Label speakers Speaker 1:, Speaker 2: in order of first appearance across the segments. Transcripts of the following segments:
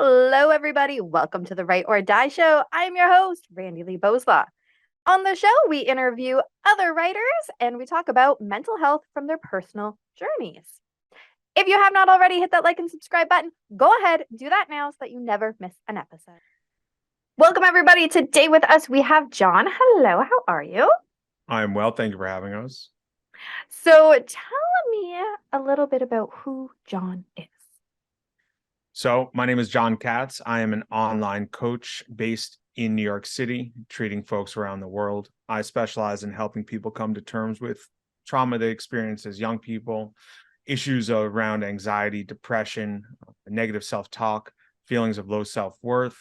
Speaker 1: Hello, everybody. Welcome to the Write or Die Show. I'm your host, Randi-lee. On the show, we interview other writers and we talk about mental health from their personal journeys. If you have not already hit that like and subscribe button, go ahead, do that now so that you never miss an episode. Welcome, everybody. Today with us, we have Jon. Hello, how are you?
Speaker 2: I'm well, thank you for having us.
Speaker 1: So tell me a little bit about who Jon is.
Speaker 2: So, my name is Jon Katz. I am an online coach based in New York City, treating folks around the world. I specialize in helping people come to terms with trauma they experience as young people, issues around anxiety, depression, negative self-talk, feelings of low self-worth,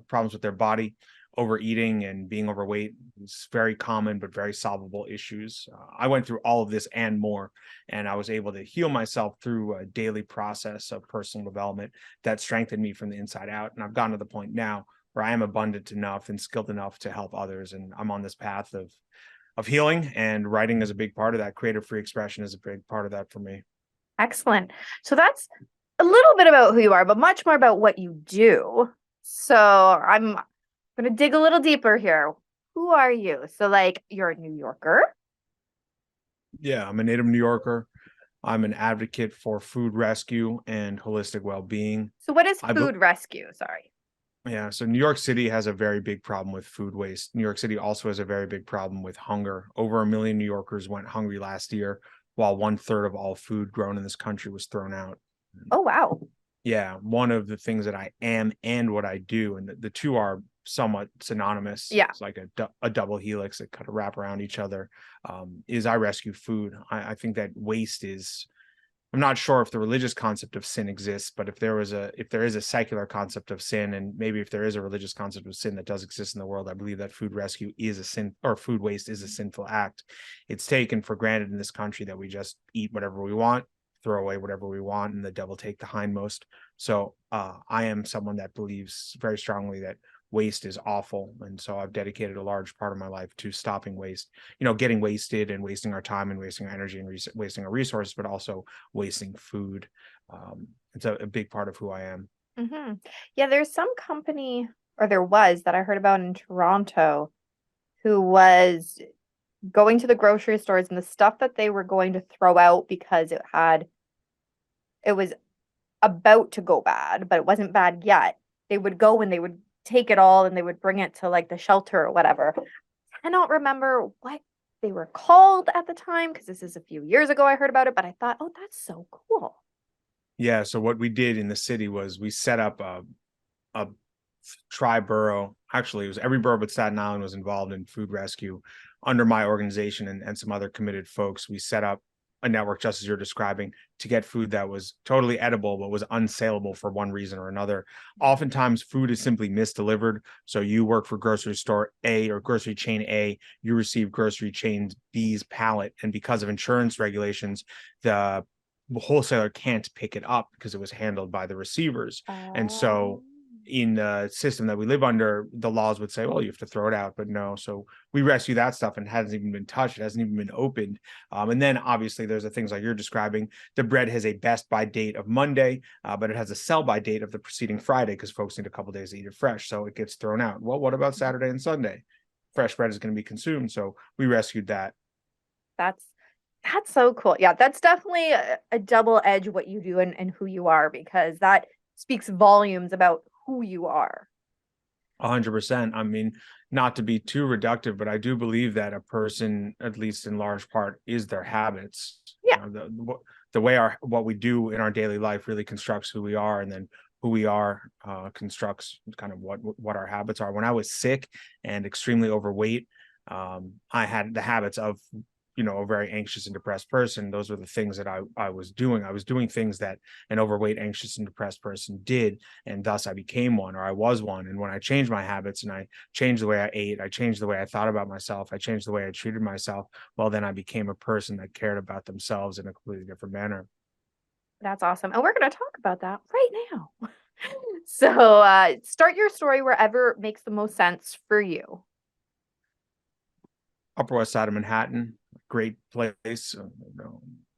Speaker 2: problems with their body, overeating and being overweight. It's very common but very solvable issues. I went through all of this and more, and I was able to heal myself through a daily process of personal development that strengthened me from the inside out. And I've gotten to the point now where I am abundant enough and skilled enough to help others, and I'm on this path of healing, and writing is a big part of that. Creative free expression is a big part of that for me.
Speaker 1: Excellent. So that's a little bit about who you are, but much more about what you do. So I'm going to dig a little deeper here. Who are you? So, like, you're a New Yorker.
Speaker 2: Yeah, I'm a native New Yorker. I'm an advocate for food rescue and holistic well-being.
Speaker 1: So, what is
Speaker 2: I
Speaker 1: food rescue? Sorry.
Speaker 2: Yeah, so New York City has a very big problem with food waste. New York City also has a very big problem with hunger. Over 1 million New Yorkers went hungry last year, while 1/3 of all food grown in this country was thrown out.
Speaker 1: Oh, wow.
Speaker 2: Yeah, one of the things that I am and what I do, and the two are somewhat synonymous.
Speaker 1: Yeah.
Speaker 2: It's like a double helix that kind of wrap around each other. Is I rescue food. I think that waste is. I'm not sure if the religious concept of sin exists, but if there is a secular concept of sin, and maybe if there is a religious concept of sin that does exist in the world, I believe that food rescue is a sin, or food waste is a sinful act. It's taken for granted in this country that we just eat whatever we want, throw away whatever we want, and the devil take the hindmost. So I am someone that believes very strongly that waste is awful, and so I've dedicated a large part of my life to stopping waste, getting wasted and wasting our time and wasting our energy and wasting our resources, but also wasting food. It's a big part of who I am.
Speaker 1: Mm-hmm. Yeah, there's some company, or there was, that I heard about in Toronto, who was going to the grocery stores and the stuff that they were going to throw out because it was about to go bad, but it wasn't bad yet. They would go and they would take it all and they would bring it to like the shelter or whatever. I don't remember what they were called at the time because this is a few years ago I heard about it, but I thought, oh, that's so cool.
Speaker 2: Yeah, so what we did in the city was we set up a tri-borough. Actually, it was every borough but Staten Island was involved in food rescue under my organization and some other committed folks. We set up a network, just as you're describing, to get food that was totally edible but was unsaleable for one reason or another. Oftentimes food is simply misdelivered. So you work for grocery store A or grocery chain A, you receive grocery chain B's pallet, and because of insurance regulations, the wholesaler can't pick it up because it was handled by the receivers. And so in the system that we live under, the laws would say, well, you have to throw it out, but no. So we rescue that stuff, and it hasn't even been touched. It hasn't even been opened. And then obviously there's the things like you're describing. The bread has a best by date of Monday, but it has a sell by date of the preceding Friday because folks need a couple days to eat it fresh. So it gets thrown out. Well, what about Saturday and Sunday? Fresh bread is going to be consumed. So we rescued that.
Speaker 1: That's so cool. Yeah, that's definitely a double edge what you do and who you are, because that speaks volumes about who you are.
Speaker 2: 100%. I mean, not to be too reductive, but I do believe that a person, at least in large part, is their habits.
Speaker 1: Yeah.
Speaker 2: The way what we do in our daily life really constructs who we are, and then who we are constructs kind of what our habits are. When I was sick and extremely overweight, I had the habits of a very anxious and depressed person. Those were the things that I was doing. I was doing things that an overweight, anxious, and depressed person did, and thus I became one, or I was one. And when I changed my habits and I changed the way I ate, I changed the way I thought about myself, I changed the way I treated myself, well, then I became a person that cared about themselves in a completely different manner.
Speaker 1: That's awesome. And we're going to talk about that right now. So start your story wherever makes the most sense for you.
Speaker 2: Upper West Side of Manhattan, great place.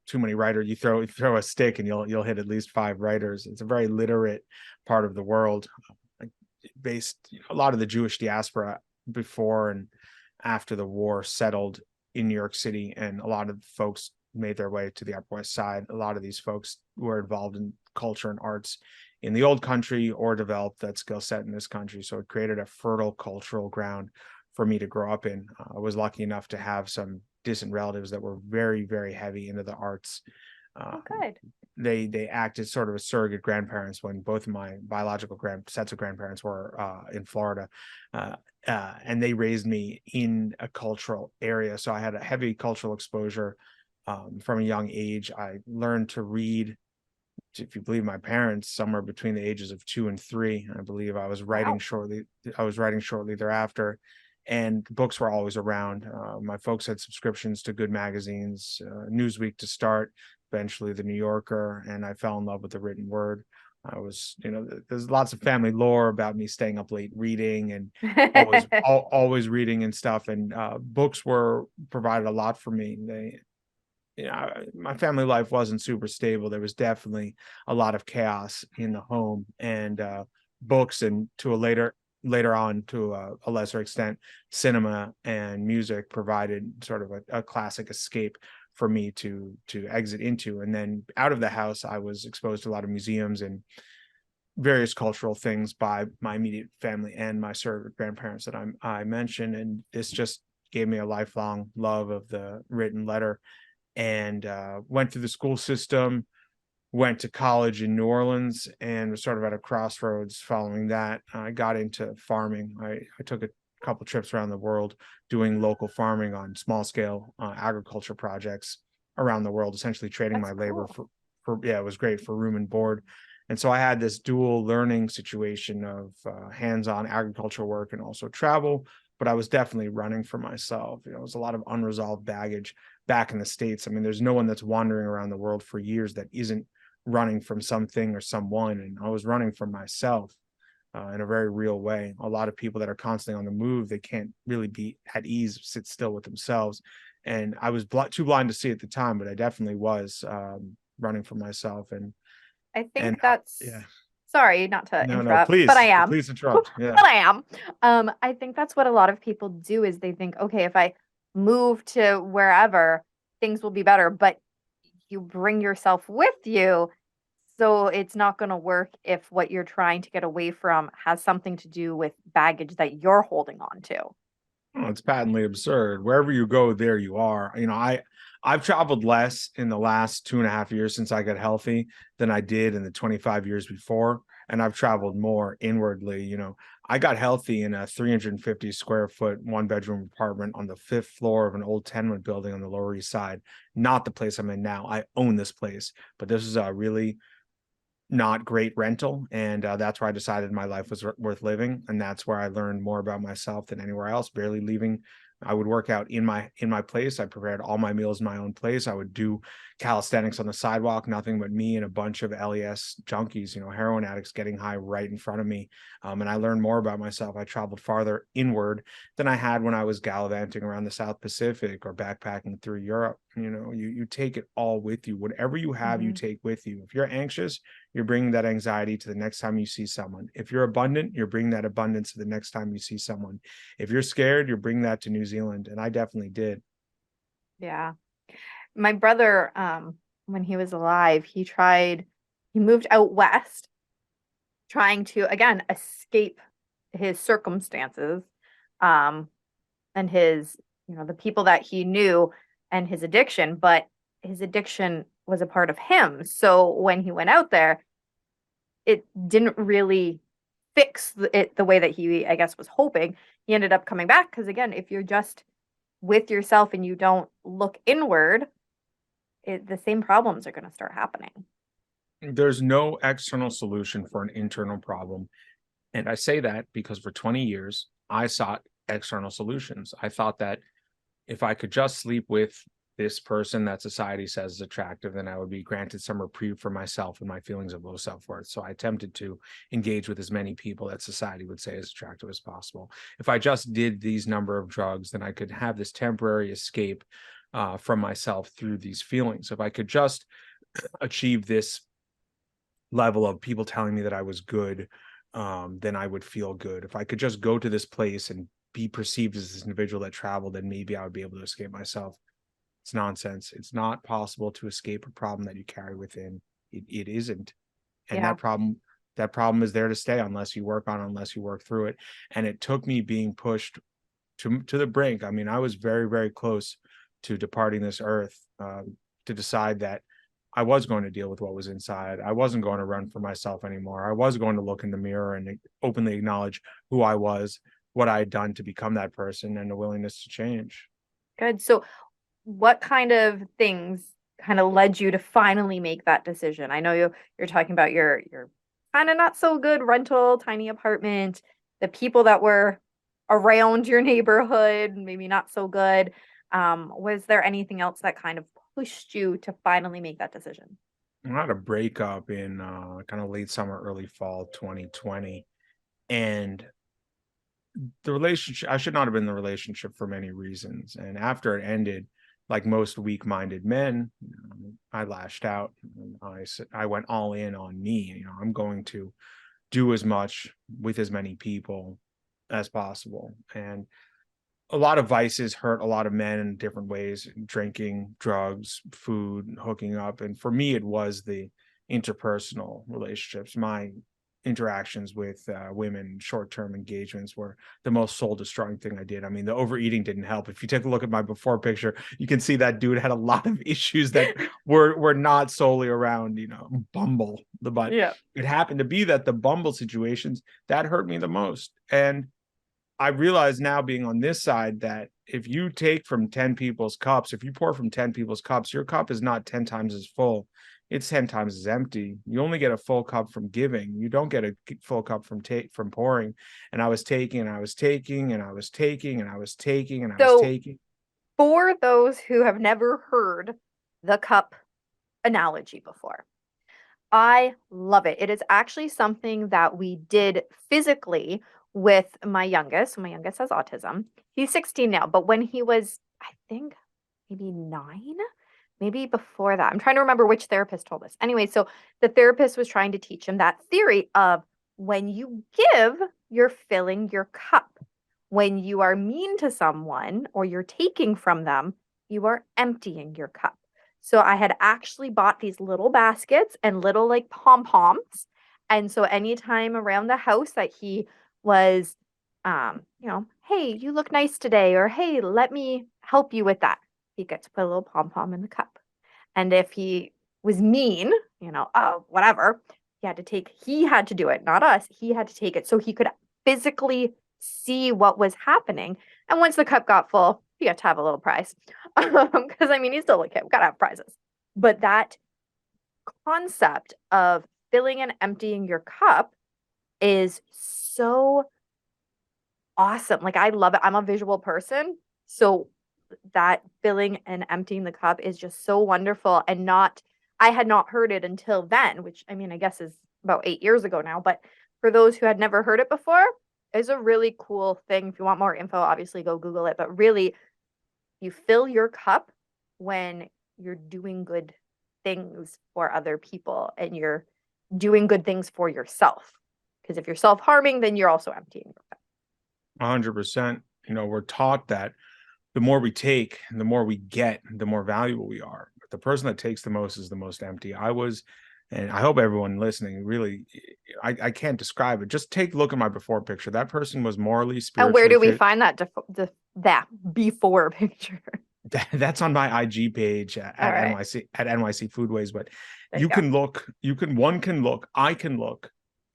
Speaker 2: too many writers. You throw a stick and you'll hit at least 5 writers. It's a very literate part of the world, based a lot of the Jewish diaspora before and after the war settled in New York City, and a lot of folks made their way to the Upper West Side. A lot of these folks were involved in culture and arts in the old country or developed that skill set in this country. So it created a fertile cultural ground for me to grow up in. I was lucky enough to have some distant relatives that were very, very heavy into the arts.
Speaker 1: Oh, good.
Speaker 2: They acted sort of as surrogate grandparents when both of my biological sets of grandparents were in Florida. And they raised me in a cultural area. So I had a heavy cultural exposure from a young age. I learned to read, if you believe my parents, somewhere between the ages of 2 and 3. I believe I was writing shortly. I was writing shortly thereafter, and books were always around. My folks had subscriptions to good magazines, Newsweek to start, eventually the New Yorker, and I fell in love with the written word. I was, there's lots of family lore about me staying up late reading and always reading and stuff. And books were provided a lot for me. My family life wasn't super stable. There was definitely a lot of chaos in the home, and books, and to a later on, to a lesser extent, cinema and music provided sort of a classic escape for me to exit into. And then out of the house, I was exposed to a lot of museums and various cultural things by my immediate family and my surrogate grandparents that I mentioned. And this just gave me a lifelong love of the written letter. And went through the school system, went to college in New Orleans, and was sort of at a crossroads following that. I got into farming. I took a couple trips around the world doing local farming on small scale agriculture projects around the world, essentially trading my labor for it was great, for room and board. And so I had this dual learning situation of hands-on agriculture work and also travel, but I was definitely running for myself. It was a lot of unresolved baggage back in the States. I mean, there's no one that's wandering around the world for years that isn't running from something or someone. And I was running from myself in a very real way. A lot of people that are constantly on the move, they can't really be at ease, sit still with themselves. And I was too blind to see at the time, but I definitely was running for myself. And
Speaker 1: I think that's,
Speaker 2: yeah.
Speaker 1: Sorry, not to
Speaker 2: No,
Speaker 1: interrupt, but I am.
Speaker 2: please interrupt. Yeah.
Speaker 1: But I am. I think that's what a lot of people do is they think, okay, if I move to wherever, things will be better, but you bring yourself with you. So it's not going to work if what you're trying to get away from has something to do with baggage that you're holding on to.
Speaker 2: Oh, it's patently absurd. Wherever you go, there you are. I've traveled less in the last 2.5 years since I got healthy than I did in the 25 years before. And I've traveled more inwardly. I got healthy in a 350 square foot, 1-bedroom apartment on the 5th floor of an old tenement building on the Lower East Side. Not the place I'm in now. I own this place, but this is a really not great rental, and that's where I decided my life was worth living, and that's where I learned more about myself than anywhere else. Barely leaving. I would work out in my place. I prepared all my meals in my own place. I would do calisthenics on the sidewalk, nothing but me and a bunch of LES junkies, heroin addicts getting high right in front of me. And I learned more about myself. I traveled farther inward than I had when I was gallivanting around the South Pacific or backpacking through Europe. You take it all with you. Whatever you have, you take with you. If you're anxious, you're bringing that anxiety to the next time you see someone. If you're abundant, you're bringing that abundance to the next time you see someone. If you're scared, you're bringing that to New Zealand. And I definitely did.
Speaker 1: Yeah. My brother, when he was alive, he moved out west, trying to, again, escape his circumstances, and the people that he knew and his addiction, but his addiction was a part of him. So when he went out there, it didn't really fix it the way that he, I guess, was hoping. He ended up coming back because, again, if you're just with yourself and you don't look inward, the same problems are going to start happening.
Speaker 2: There's no external solution for an internal problem. And I say that because for 20 years, I sought external solutions. I thought that if I could just sleep with this person that society says is attractive, then I would be granted some reprieve for myself and my feelings of low self-worth. So I attempted to engage with as many people that society would say is attractive as possible. If I just did these number of drugs, then I could have this temporary escape from myself through these feelings. If I could just achieve this level of people telling me that I was good, then I would feel good. If I could just go to this place and be perceived as this individual that traveled, then maybe I would be able to escape myself. It's nonsense. It's not possible to escape a problem that you carry within. It isn't. And
Speaker 1: Yeah.
Speaker 2: that problem is there to stay unless you work on it, unless you work through it. And it took me being pushed to the brink. I mean, I was very, very close to departing this earth, to decide that I was going to deal with what was inside. I wasn't going to run for myself anymore. I was going to look in the mirror and openly acknowledge who I was, what I had done to become that person, and the willingness to change.
Speaker 1: Good. So what kind of things kind of led you to finally make that decision? I know you're talking about your kind of not so good rental tiny apartment, the people that were around your neighborhood, maybe not so good. Was there anything else that kind of pushed you to finally make that decision?
Speaker 2: I had a breakup in kind of late summer, early fall 2020. And the relationship, I should not have been in the relationship for many reasons. And after it ended, like most weak-minded men, I lashed out. I went all in on me. I'm going to do as much with as many people as possible. And a lot of vices hurt a lot of men in different ways: drinking, drugs, food, hooking up. And for me, it was the interpersonal relationships. My interactions with women, short-term engagements, were the most soul-destroying thing I did. I mean, the overeating didn't help. If you take a look at my before picture, you can see that dude had a lot of issues that were not solely around, Bumble. But
Speaker 1: Yeah.
Speaker 2: it happened to be that the Bumble situations that hurt me the most. And I realize now, being on this side, that if you take from 10 people's cups, if you pour from 10 people's cups, your cup is not 10 times as full. It's 10 times as empty. You only get a full cup from giving. You don't get a full cup from pouring. And I was taking, and I was taking, and I was taking, and I was taking, and I was
Speaker 1: So
Speaker 2: taking.
Speaker 1: for those who have never heard the cup analogy before, I love it. It is actually something that we did physically with my youngest. My youngest has autism. He's 16 now, but when he was, I think, maybe 9, maybe before that. I'm trying to remember which therapist told us. Anyway, so the therapist was trying to teach him that theory of when you give, you're filling your cup. When you are mean to someone or you're taking from them, you are emptying your cup. So I had actually bought these little baskets and little like pom-poms. And so anytime around the house that he was, hey, you look nice today, or hey, let me help you with that, he gets to put a little pom-pom in the cup. And if he was mean, oh, whatever, he had to do it, not us. He had to take it so he could physically see what was happening. And once the cup got full, he got to have a little prize. Because I mean, he's still a kid, gotta have prizes. But that concept of filling and emptying your cup is so awesome. Like, I love it. I'm a visual person. So that filling and emptying the cup is just so wonderful. And I had not heard it until then, which I mean, I guess is about 8 years ago now. But for those who had never heard it before, it's a really cool thing. If you want more info, obviously go Google it. But really, you fill your cup when you're doing good things for other people and you're doing good things for yourself. Because if you're self-harming, then you're also emptying your cup.
Speaker 2: 100%. We're taught that the more we take and the more we get, the more valuable we are. But the person that takes the most is the most empty. And I hope everyone listening really, I can't describe it. Just take a look at my before picture. That person was morally,
Speaker 1: And where
Speaker 2: spiritually
Speaker 1: do we
Speaker 2: fit.
Speaker 1: find that before picture?
Speaker 2: That's on my IG page
Speaker 1: All
Speaker 2: at
Speaker 1: right.
Speaker 2: NYC Foodways. But
Speaker 1: There you go.
Speaker 2: one can look, I can look.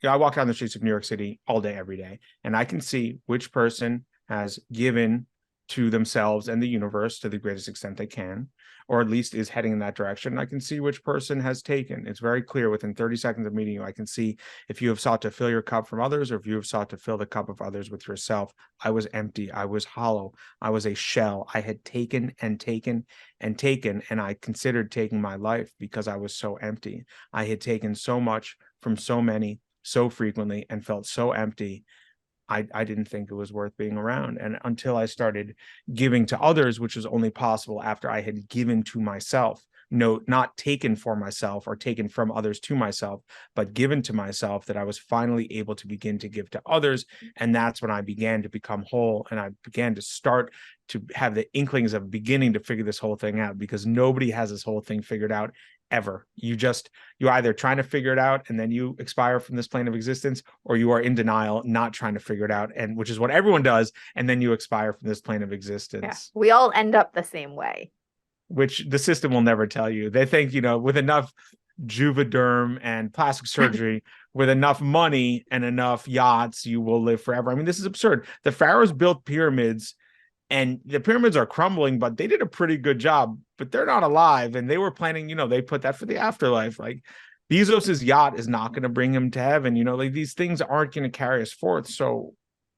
Speaker 2: I walk down the streets of New York City all day, every day, and I can see which person has given to themselves and the universe to the greatest extent they can, or at least is heading in that direction. I can see which person has taken. It's very clear within 30 seconds of meeting you. I can see if you have sought to fill your cup from others, or if you have sought to fill the cup of others with yourself. I was empty. I was hollow. I was a shell. I had taken and taken and taken, and I considered taking my life because I was so empty. I had taken so much from so many so frequently and felt so empty I didn't think it was worth being around. And until I started giving to others, which was only possible after I had given to myself. No, not taken for myself or taken from others to myself, but given to myself, that I was finally able to begin to give to others. And that's when I began to become whole, and I began to start to have the inklings of beginning to figure this whole thing out, because nobody has this whole thing figured out ever. You either trying to figure it out and then you expire from this plane of existence, or you are in denial, not trying to figure it out, and which is what everyone does, and then you expire from this plane of
Speaker 1: Yeah.
Speaker 2: existence.
Speaker 1: We all end up the same way.
Speaker 2: Which the system will never tell you. They think, with enough Juvederm and plastic surgery, with enough money and enough yachts, you will live forever. I mean, this is absurd. The pharaohs built pyramids, and the pyramids are crumbling, but they did a pretty good job, but they're not alive. And they were planning, they put that for the afterlife. Like, Bezos's yacht is not going to bring him to heaven. Like, these things aren't going to carry us forth. So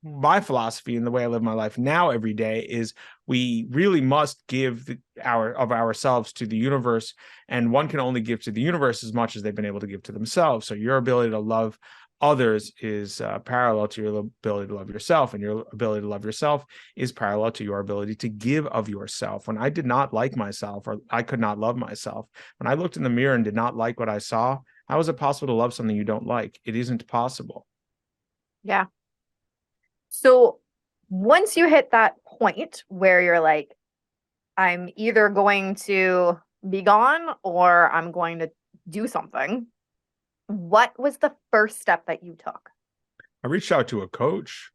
Speaker 2: my philosophy and the way I live my life now every day is we really must give of ourselves to the universe, and one can only give to the universe as much as they've been able to give to themselves. So your ability to love others is parallel to your ability to love yourself, and your ability to love yourself is parallel to your ability to give of yourself. When I did not like myself, or I could not love myself, when I looked in the mirror and did not like what I saw, how is it possible to love something you don't like? It isn't possible.
Speaker 1: Yeah. So once you hit that point where you're like, I'm either going to be gone or I'm going to do something, what was the first step that you took?
Speaker 2: I reached out to a coach.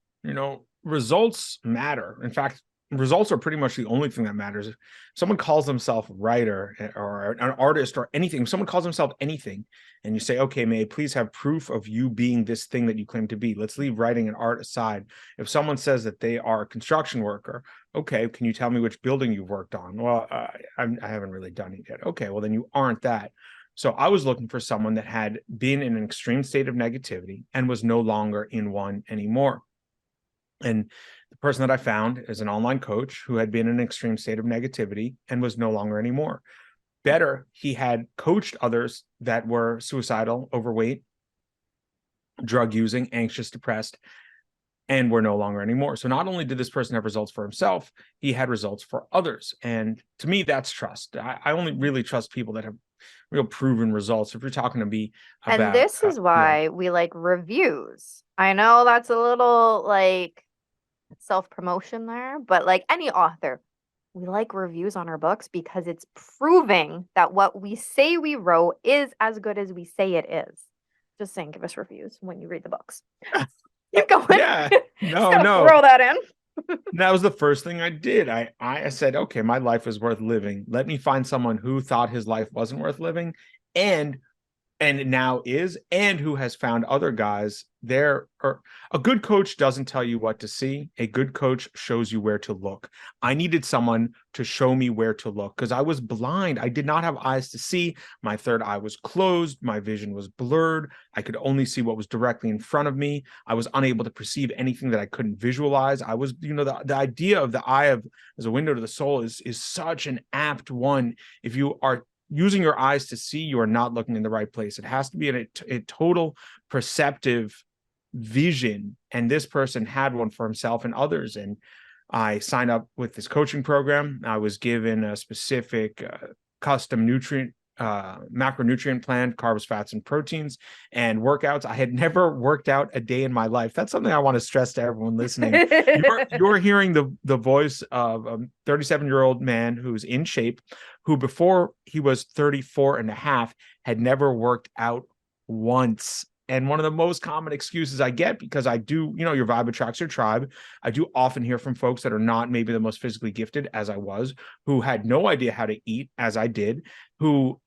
Speaker 2: Results matter. In fact, results are pretty much the only thing that matters. If someone calls themselves a writer or an artist or anything, if someone calls themselves anything, and you say, okay, may I please have proof of you being this thing that you claim to be? Let's leave writing and art aside. If someone says that they are a construction worker, okay, can you tell me which building you've worked on? Well, I haven't really done it yet. Okay, well, then you aren't that. So I was looking for someone that had been in an extreme state of negativity and was no longer in one anymore. And the person that I found is an online coach who had been in an extreme state of negativity and was no longer anymore. Better, he had coached others that were suicidal, overweight, drug using, anxious, depressed, and were no longer anymore. So not only did this person have results for himself, he had results for others. And to me, that's trust. I only really trust people that have real proven results. If you're talking to me
Speaker 1: And
Speaker 2: about,
Speaker 1: this is why we like reviews. I know that's a little like self-promotion there, but like any author, we like reviews on our books because it's proving that what we say we wrote is as good as we say it is. Just saying, give us reviews when you read the books. Keep going.
Speaker 2: yeah,
Speaker 1: Just
Speaker 2: no,
Speaker 1: gotta
Speaker 2: no.
Speaker 1: throw that in.
Speaker 2: That was the first thing I did. I said, okay, my life is worth living. Let me find someone who thought his life wasn't worth living, and now is, and who has found other guys there. Or a good coach doesn't tell you what to see. A good coach shows you where to look. I needed someone to show me where to look because I was blind. I did not have eyes to see. My third eye was closed. My vision was blurred. I could only see what was directly in front of me. I was unable to perceive anything that I couldn't visualize. I was, the idea of the eye as a window to the soul is such an apt one. If you are using your eyes to see, you are not looking in the right place. It has to be a total perceptive vision. And this person had one for himself and others. And I signed up with this coaching program. I was given a specific custom macronutrient plan, carbs, fats, and proteins, and workouts. I had never worked out a day in my life. That's something I want to stress to everyone listening. You're hearing the voice of a 37-year-old man who's in shape, who before he was 34 and a half had never worked out once. And one of the most common excuses I get, because I do, your vibe attracts your tribe. I do often hear from folks that are not maybe the most physically gifted, as I was, who had no idea how to eat, as I did, who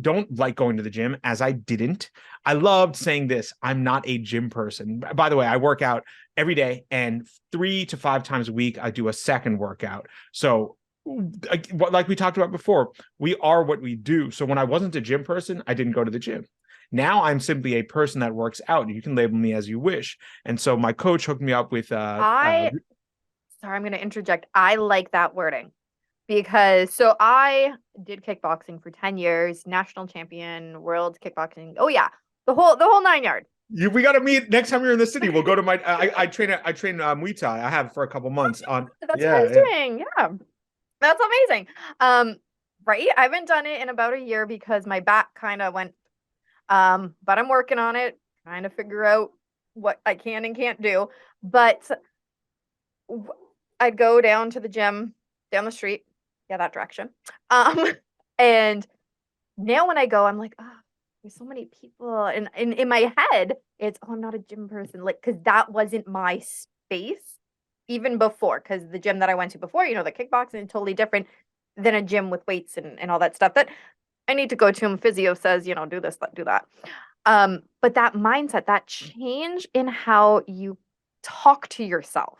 Speaker 2: don't like going to the gym, as I didn't. I loved saying this: I'm not a gym person. By the way, I work out every day, and 3 to 5 times a week, I do a second workout. So like we talked about before, we are what we do. So when I wasn't a gym person, I didn't go to the gym. Now I'm simply a person that works out. You can label me as you wish. And so my coach hooked me up with
Speaker 1: Sorry, I'm going to interject. I like that wording because so I did kickboxing for 10 years, national champion, world kickboxing. Oh yeah, the whole 9 yard.
Speaker 2: we got to meet next time you're in the city. We'll go to my. I train Muay Thai. I have for a couple months on.
Speaker 1: That's
Speaker 2: Yeah, yeah.
Speaker 1: amazing. Yeah. That's amazing. Right. I haven't done it in about a year because my back kind of went, but I'm working on it, trying to figure out what I can and can't do. But I'd go down to the gym down the street, yeah, that direction. Um, and now when I go, I'm like, oh, there's so many people. And in my head, it's, oh, I'm not a gym person. Like, because that wasn't my space even before. Because the gym that I went to before, the kickboxing is totally different than a gym with weights and all that stuff that I need to go to. And physio says, do this, do that. But that mindset, that change in how you talk to yourself,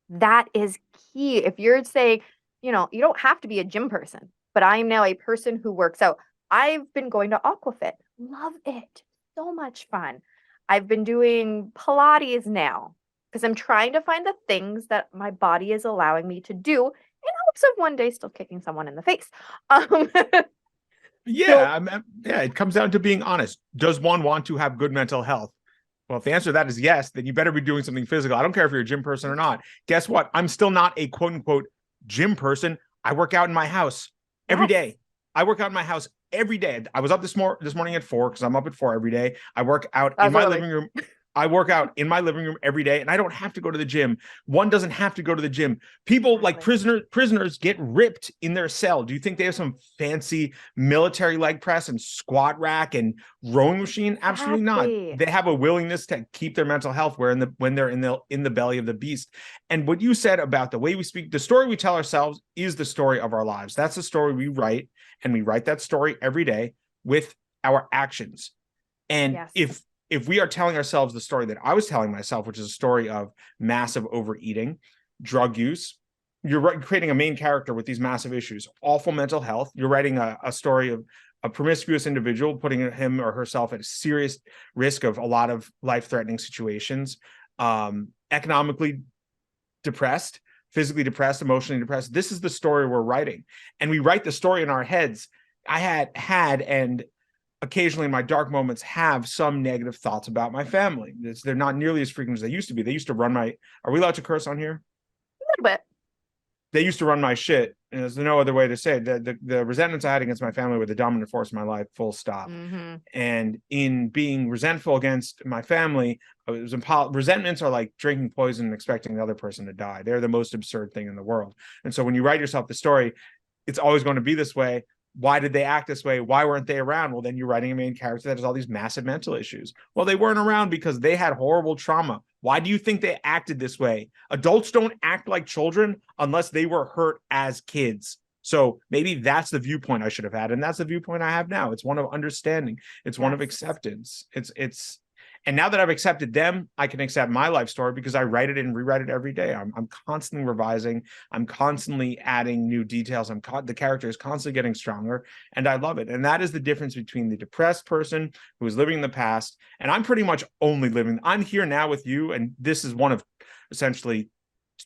Speaker 1: that is key. If you're saying, you don't have to be a gym person, but I am now a person who works out. I've been going to Aquafit. Love it. So much fun. I've been doing Pilates now because I'm trying to find the things that my body is allowing me to do in hopes of one day still kicking someone in the face. Um, so
Speaker 2: Yeah, yeah, it comes down to being honest. Does one want to have good mental health? Well, if the answer to that is yes, then you better be doing something physical. I don't care if you're a gym person or not. Guess what? I'm still not a quote unquote gym person. I work out in my house every
Speaker 1: yes,
Speaker 2: day. I work out in my house every day. I was up this morning at 4 because I'm up at 4 every day. I work out in
Speaker 1: that's
Speaker 2: my
Speaker 1: early.
Speaker 2: living room. I work out in my living room every day, and I don't have to go to the gym. One doesn't have to go to the gym. People like
Speaker 1: Exactly.
Speaker 2: prisoners get ripped in their cell. Do you think they have some fancy military leg press and squat rack and rowing machine? Absolutely not.
Speaker 1: Exactly.
Speaker 2: They have a willingness to keep their mental health where when they're in the belly of the beast. And what you said about the way we speak, the story we tell ourselves is the story of our lives. That's the story we write, and we write that story every day with our actions. And
Speaker 1: Yes.
Speaker 2: if we are telling ourselves the story that I was telling myself, which is a story of massive overeating, drug use, you're creating a main character with these massive issues, awful mental health. You're writing a story of a promiscuous individual, putting him or herself at a serious risk of a lot of life-threatening situations, economically depressed, physically depressed, emotionally depressed. This is the story we're writing. And we write the story in our heads. I had and occasionally in my dark moments have some negative thoughts about my family. They're not nearly as frequent as they used to be. They used to run my, are we allowed to curse on here?
Speaker 1: A little bit.
Speaker 2: They used to run my shit. And there's no other way to say it. The resentments I had against my family were the dominant force in my life, full stop.
Speaker 1: Mm-hmm.
Speaker 2: And in being resentful against my family, resentments are like drinking poison and expecting the other person to die. They're the most absurd thing in the world. And so when you write yourself the story, it's always going to be this way. Why did they act this way? Why weren't they around? Well, then you're writing a main character that has all these massive mental issues. Well, they weren't around because they had horrible trauma. Why do you think they acted this way? Adults don't act like children unless they were hurt as kids. So maybe that's the viewpoint I should have had. And that's the viewpoint I have now. It's one of understanding. It's one of
Speaker 1: Yes.
Speaker 2: acceptance. And now that I've accepted them, I can accept my life story because I write it and rewrite it every day. I'm constantly revising. I'm constantly adding new details. The character is constantly getting stronger, and I love it. And that is the difference between the depressed person who is living in the past, and I'm pretty much only living. I'm here now with you, and this is one of essentially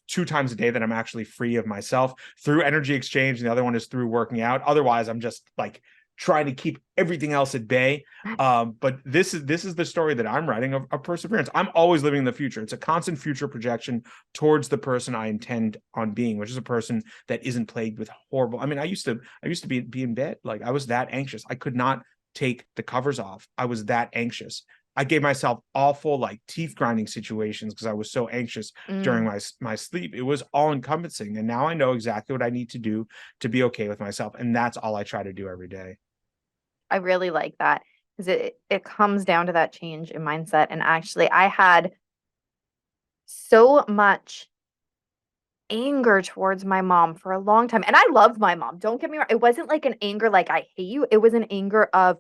Speaker 2: 2 times a day that I'm actually free of myself through energy exchange, and the other one is through working out. Otherwise, I'm just like trying to keep everything else at bay. But this is the story that I'm writing of perseverance. I'm always living in the future. It's a constant future projection towards the person I intend on being, which is a person that isn't plagued with horrible. I mean, I used to be in bed. Like I was that anxious. I could not take the covers off. I was that anxious. I gave myself awful like teeth grinding situations because I was so anxious during
Speaker 1: Mm,
Speaker 2: my sleep. It was all encompassing. And now I know exactly what I need to do to be okay with myself. And that's all I try to do every day.
Speaker 1: I really like that because it comes down to that change in mindset. And actually, I had so much anger towards my mom for a long time. And I loved my mom. Don't get me wrong. It wasn't like an anger like I hate you. It was an anger of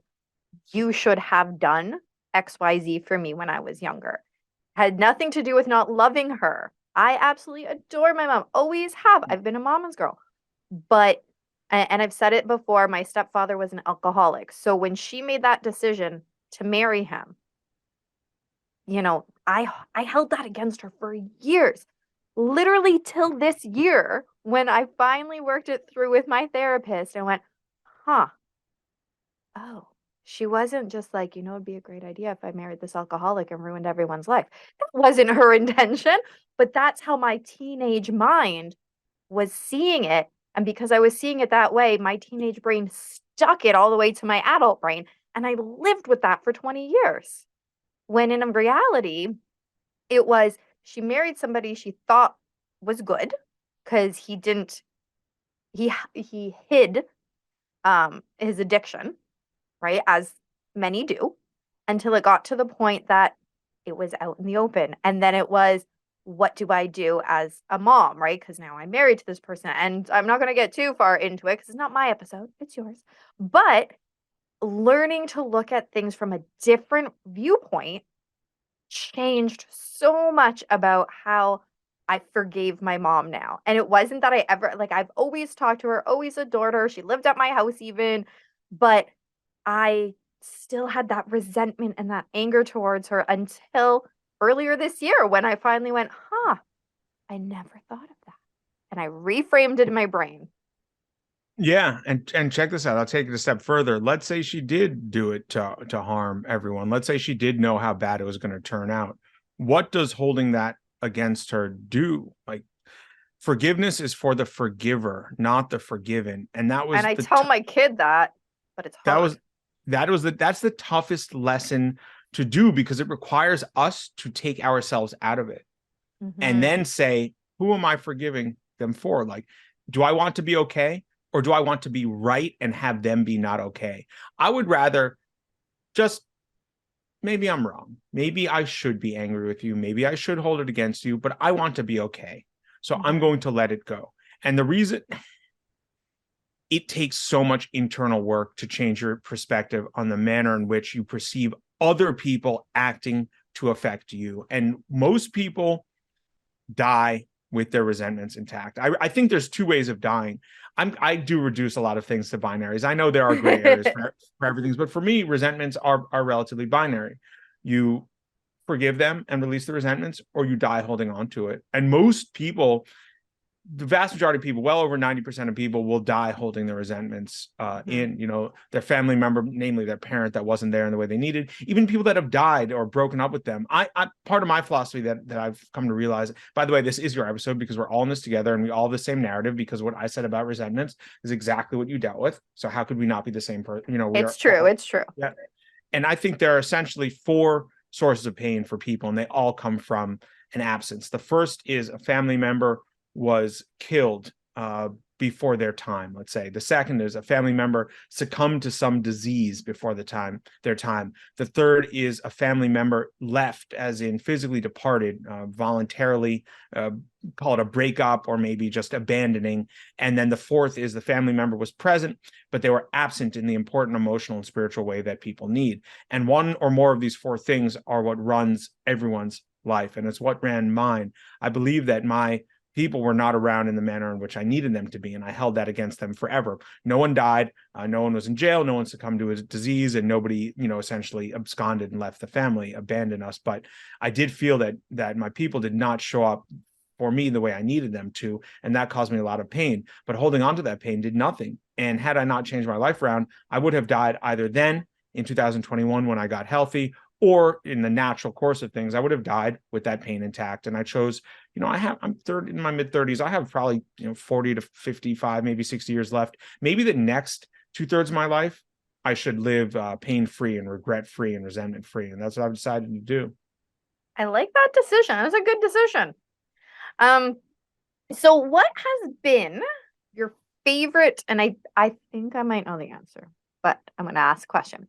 Speaker 1: you should have done XYZ for me when I was younger. Had nothing to do with not loving her. I absolutely adore my mom. Always have. I've been a mama's girl. But and I've said it before, my stepfather was an alcoholic. So when she made that decision to marry him, I held that against her for years. Literally till this year when I finally worked it through with my therapist and went, "Huh. Oh, She wasn't just like, it'd be a great idea if I married this alcoholic and ruined everyone's life. That wasn't her intention, but that's how my teenage mind was seeing it. And because I was seeing it that way, my teenage brain stuck it all the way to my adult brain. And I lived with that for 20 years. When in reality, it was she married somebody she thought was good because he hid his addiction, right? As many do, until it got to the point that it was out in the open. And then it was, what do I do as a mom, right? Because now I'm married to this person. And I'm not going to get too far into it because it's not my episode, it's yours. But learning to look at things from a different viewpoint changed so much about how I forgave my mom now. And it wasn't that I ever, like, I've always talked to her, always adored her. She lived at my house even, but I still had that resentment and that anger towards her until earlier this year when I finally went, I never thought of that. And I reframed it in my brain.
Speaker 2: Yeah, and check this out. I'll take it a step further. Let's say she did do it to harm everyone. Let's say she did know how bad it was going to turn out. What does holding that against her do? Like, forgiveness is for the forgiver, not the forgiven. And that was
Speaker 1: And I tell my kid that, but it's
Speaker 2: that
Speaker 1: hard.
Speaker 2: was that's the toughest lesson to do, because it requires us to take ourselves out of it and
Speaker 1: Mm-hmm.
Speaker 2: then say, who am I forgiving them for? Like, do I want to be okay? Or do I want to be right and have them be not okay? I would rather just, maybe I'm wrong. Maybe I should be angry with you. Maybe I should hold it against you, but I want to be okay. So I'm
Speaker 1: Mm-hmm.
Speaker 2: going to let it go. And the reason, it takes so much internal work to change your perspective on the manner in which you perceive other people acting to affect you. And most people die with their resentments intact. I think there's two ways of dying. I do reduce a lot of things to binaries. I know there are gray areas for everything, but for me, resentments are relatively binary. You forgive them and release the resentments, or you die holding on to it. And most people, the vast majority of people, well over 90% of people, will die holding their resentments
Speaker 1: Mm-hmm.
Speaker 2: in, their family member, namely their parent that wasn't there in the way they needed. Even people that have died or broken up with them. I part of my philosophy that I've come to realize, by the way, this is your episode because we're all in this together and we all have the same narrative, because what I said about resentments is exactly what you dealt with. So how could we not be the same person? We
Speaker 1: It's
Speaker 2: are
Speaker 1: true.
Speaker 2: all,
Speaker 1: It's true.
Speaker 2: yeah. And I think there are essentially four sources of pain for people, and they all come from an absence. The first is a family member was killed before their time, let's say. The second is a family member succumbed to some disease before their time. The third is a family member left, as in physically departed, voluntarily, call it a breakup or maybe just abandoning. And then the fourth is the family member was present, but they were absent in the important emotional and spiritual way that people need. And one or more of these four things are what runs everyone's life, and it's what ran mine. I believe that my people were not around in the manner in which I needed them to be, and I held that against them forever. No one died, no one was in jail, no one succumbed to a disease, and nobody, essentially absconded and left the family, abandoned us. But I did feel that my people did not show up for me the way I needed them to, and that caused me a lot of pain. But holding on to that pain did nothing. And had I not changed my life around, I would have died either then in 2021 when I got healthy, or in the natural course of things, I would have died with that pain intact. And I chose, I'm in my mid 30s. I have probably, 40 to 55, maybe 60 years left. Maybe the next 2/3 of my life, I should live pain-free and regret-free and resentment-free. And that's what I've decided to do.
Speaker 1: I like that decision. It was a good decision. Um, so what has been your favorite, and I think I might know the answer, but I'm gonna ask a question.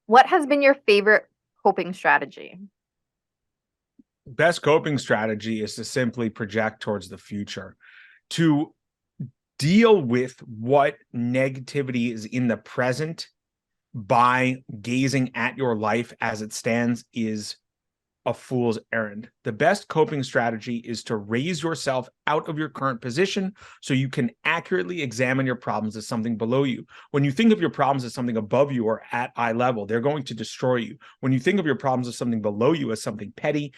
Speaker 1: What has been your favorite coping strategy?
Speaker 2: Best coping strategy is to simply project towards the future, to deal with what negativity is in the present by gazing at your life as it stands is a fool's errand. The best coping strategy is to raise yourself out of your current position so you can accurately examine your problems as something below you. When you think of your problems as something above you or at eye level, they're going to destroy you. When you think of your problems as something below you, as something petty,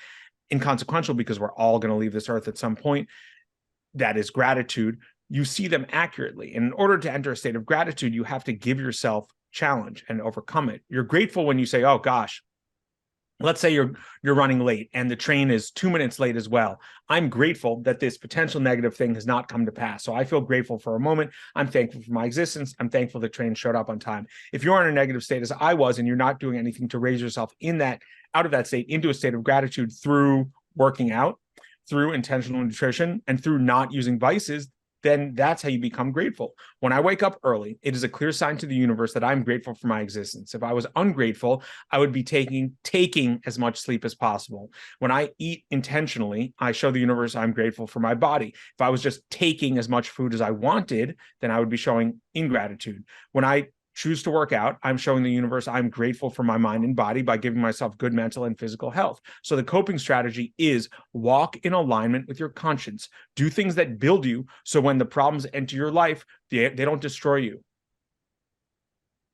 Speaker 2: inconsequential, because we're all going to leave this earth at some point, that is gratitude, you see them accurately. And in order to enter a state of gratitude, you have to give yourself challenge and overcome it. You're grateful when you say, oh gosh, let's say you're running late and the train is 2 minutes late as well. I'm grateful that this potential negative thing has not come to pass. So I feel grateful for a moment. I'm thankful for my existence. I'm thankful the train showed up on time. If you're in a negative state as I was, and you're not doing anything to raise yourself out of that state into a state of gratitude through working out, through intentional nutrition, and through not using vices, then that's how you become grateful. When I wake up early, it is a clear sign to the universe that I'm grateful for my existence. If I was ungrateful, I would be taking as much sleep as possible. When I eat intentionally, I show the universe I'm grateful for my body. If I was just taking as much food as I wanted, then I would be showing ingratitude. When I choose to work out, I'm showing the universe I'm grateful for my mind and body by giving myself good mental and physical health. So the coping strategy is walk in alignment with your conscience. Do things that build you, so when the problems enter your life, they don't destroy you.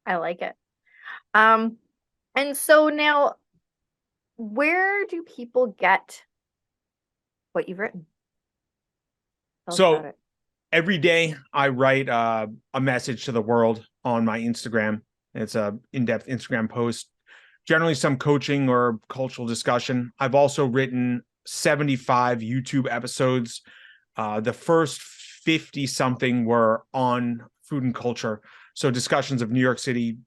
Speaker 1: I like it. And so now, where do people get what you've written? Tell us about
Speaker 2: So
Speaker 1: it.
Speaker 2: every day I write a message to the world on my Instagram. It's a in-depth Instagram post, generally some coaching or cultural discussion. I've also written 75 YouTube episodes. The first 50 something were on food and culture. So discussions of New York City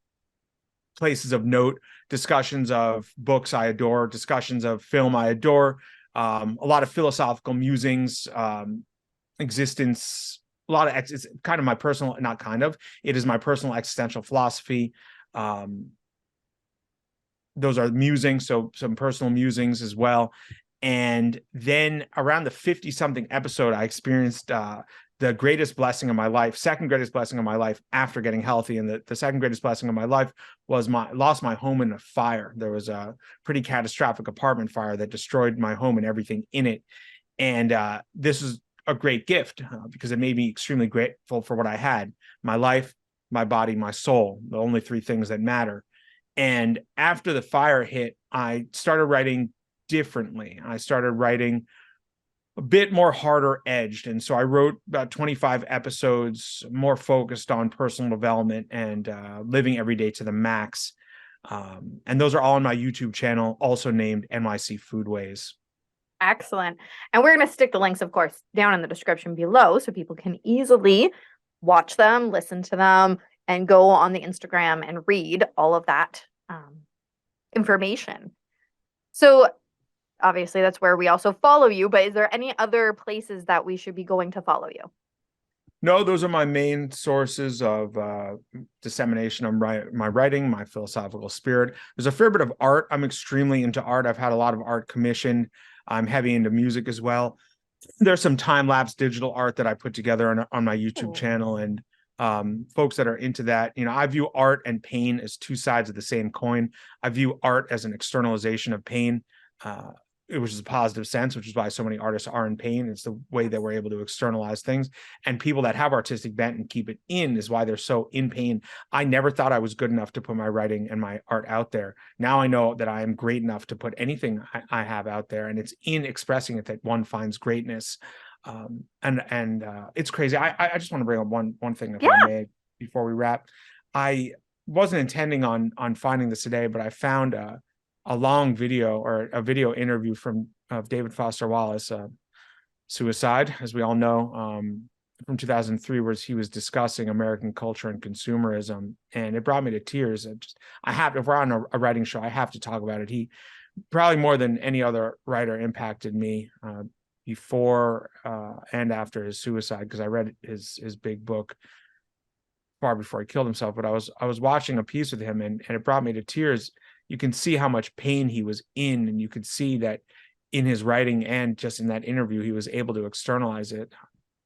Speaker 2: places of note, discussions of books I adore, discussions of film I adore, a lot of philosophical musings, existence, a lot of it's kind of my personal, not kind of, it is my personal existential philosophy. Those are musings, so some personal musings as well. And then around the 50 something episode, I experienced the greatest blessing of my life, second greatest blessing of my life after getting healthy. And the second greatest blessing of my life was lost my home in a fire. There was a pretty catastrophic apartment fire that destroyed my home and everything in it. And this is a great gift because it made me extremely grateful for what I had: my life, my body, my soul, the only three things that matter. And after the fire hit, I started writing differently. I started writing a bit more harder edged. And so I wrote about 25 episodes more focused on personal development and living every day to the max. And those are all on my YouTube channel, also named NYC Foodways.
Speaker 1: Excellent. And we're going to stick the links, of course, down in the description below so people can easily watch them, listen to them, and go on the Instagram and read all of that information. So obviously that's where we also follow you, but is there any other places that we should be going to follow you?
Speaker 2: No, those are my main sources of dissemination of my writing, my philosophical spirit. There's a fair bit of art. I'm extremely into art. I've had a lot of art commissioned. I'm heavy into music as well. There's some time-lapse digital art that I put together on my YouTube channel, and folks that are into that, I view art and pain as two sides of the same coin. I view art as an externalization of pain, which is a positive sense, which is why so many artists are in pain. It's the way that we're able to externalize things. And people that have artistic bent and keep it in is why they're so in pain. I never thought I was good enough to put my writing and my art out there. Now I know that I am great enough to put anything I have out there, and it's in expressing it that one finds greatness. And it's crazy. I just want to bring up one thing, if I may, before we wrap. I wasn't intending on finding this today, but I found a long video, or a video interview of David Foster Wallace, Suicide, as we all know, from 2003, where he was discussing American culture and consumerism, and it brought me to tears. If we're on a writing show, I have to talk about it. He probably more than any other writer impacted me before and after his suicide, because I read his big book far before he killed himself. But I was watching a piece with him, and it brought me to tears. You can see how much pain he was in, and you could see that in his writing and just in that interview, he was able to externalize it.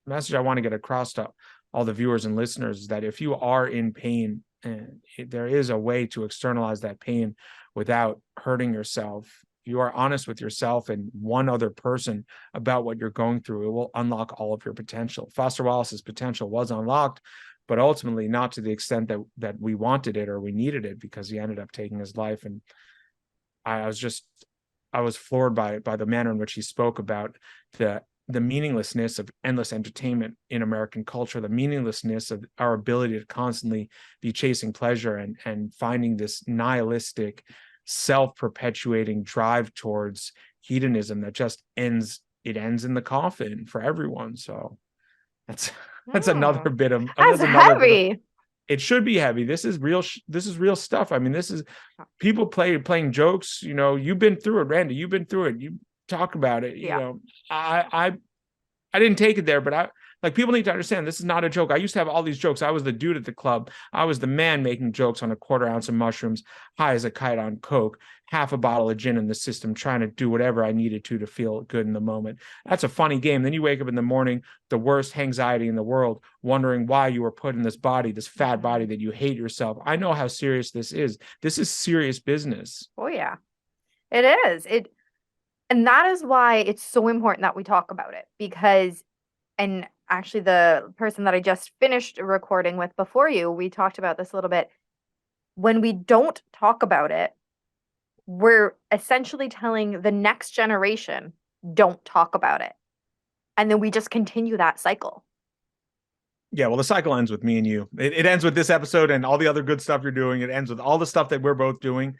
Speaker 2: The message I want to get across to all the viewers and listeners is that if you are in pain, and there is a way to externalize that pain without hurting yourself. If you are honest with yourself and one other person about what you're going through, it will unlock all of your potential. Foster Wallace's potential was unlocked, but ultimately not to the extent that we wanted it or we needed it, because he ended up taking his life. And I was floored by the manner in which he spoke about the the meaninglessness of endless entertainment in American culture, the meaninglessness of our ability to constantly be chasing pleasure and finding this nihilistic, self-perpetuating drive towards hedonism that just ends in the coffin for everyone. So that's
Speaker 1: Hmm. That's
Speaker 2: that's another bit of,
Speaker 1: heavy.
Speaker 2: it should be heavy. This is real this is real stuff. I mean, this is people playing jokes, you know. You've been through it, Randy. You've been through it. You talk about it, you
Speaker 1: Yeah.
Speaker 2: know. I didn't take it there, but like, people need to understand this is not a joke. I used to have all these jokes. I was the dude at the club. I was the man making jokes on a quarter ounce of mushrooms, high as a kite on coke, half a bottle of gin in the system, trying to do whatever I needed to feel good in the moment. That's a funny game. Then you wake up in the morning, the worst anxiety in the world, wondering why you were put in this body, this fat body that you hate yourself. I know how serious this is. This is serious business.
Speaker 1: Oh yeah, it is. And that is why it's so important that we talk about it, because, and actually the person that I just finished recording with before you, we talked about this a little bit. When we don't talk about it, we're essentially telling the next generation, don't talk about it. And then we just continue that cycle.
Speaker 2: Yeah, well, the cycle ends with me and you. It ends with this episode and all the other good stuff you're doing. It ends with all the stuff that we're both doing.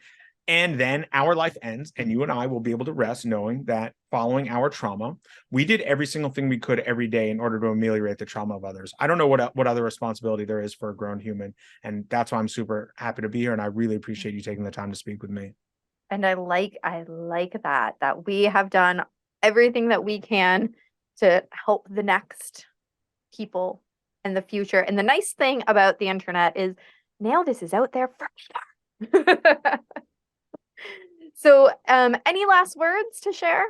Speaker 2: And then our life ends, and you and I will be able to rest knowing that following our trauma, we did every single thing we could every day in order to ameliorate the trauma of others. I don't know what other responsibility there is for a grown human. And that's why I'm super happy to be here. And I really appreciate you taking the time to speak with me.
Speaker 1: And I like that we have done everything that we can to help the next people in the future. And the nice thing about the internet is now this is out there forever. So, any last words to share?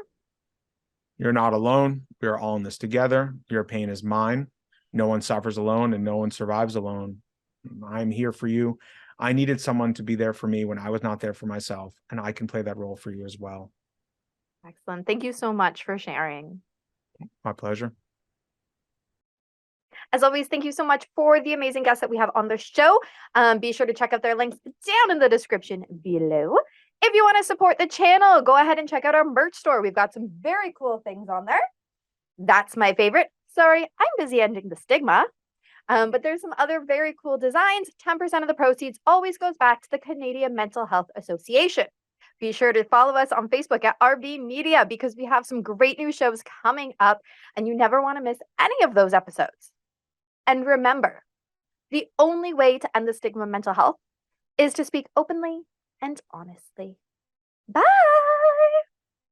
Speaker 2: You're not alone. We are all in this together. Your pain is mine. No one suffers alone and no one survives alone. I'm here for you. I needed someone to be there for me when I was not there for myself, and I can play that role for you as well.
Speaker 1: Excellent. Thank you so much for sharing.
Speaker 2: My pleasure.
Speaker 1: As always, thank you so much for the amazing guests that we have on the show. Be sure to check out their links down in the description below. If you want to support the channel, go ahead and check out our merch store. We've got some very cool things on there. That's my favorite. Sorry, I'm busy ending the stigma. But there's some other very cool designs. 10% of the proceeds always goes back to the Canadian Mental Health Association. Be sure to follow us on Facebook at RB Media, because we have some great new shows coming up and you never want to miss any of those episodes. And remember, the only way to end the stigma of mental health is to speak openly and honestly. Bye.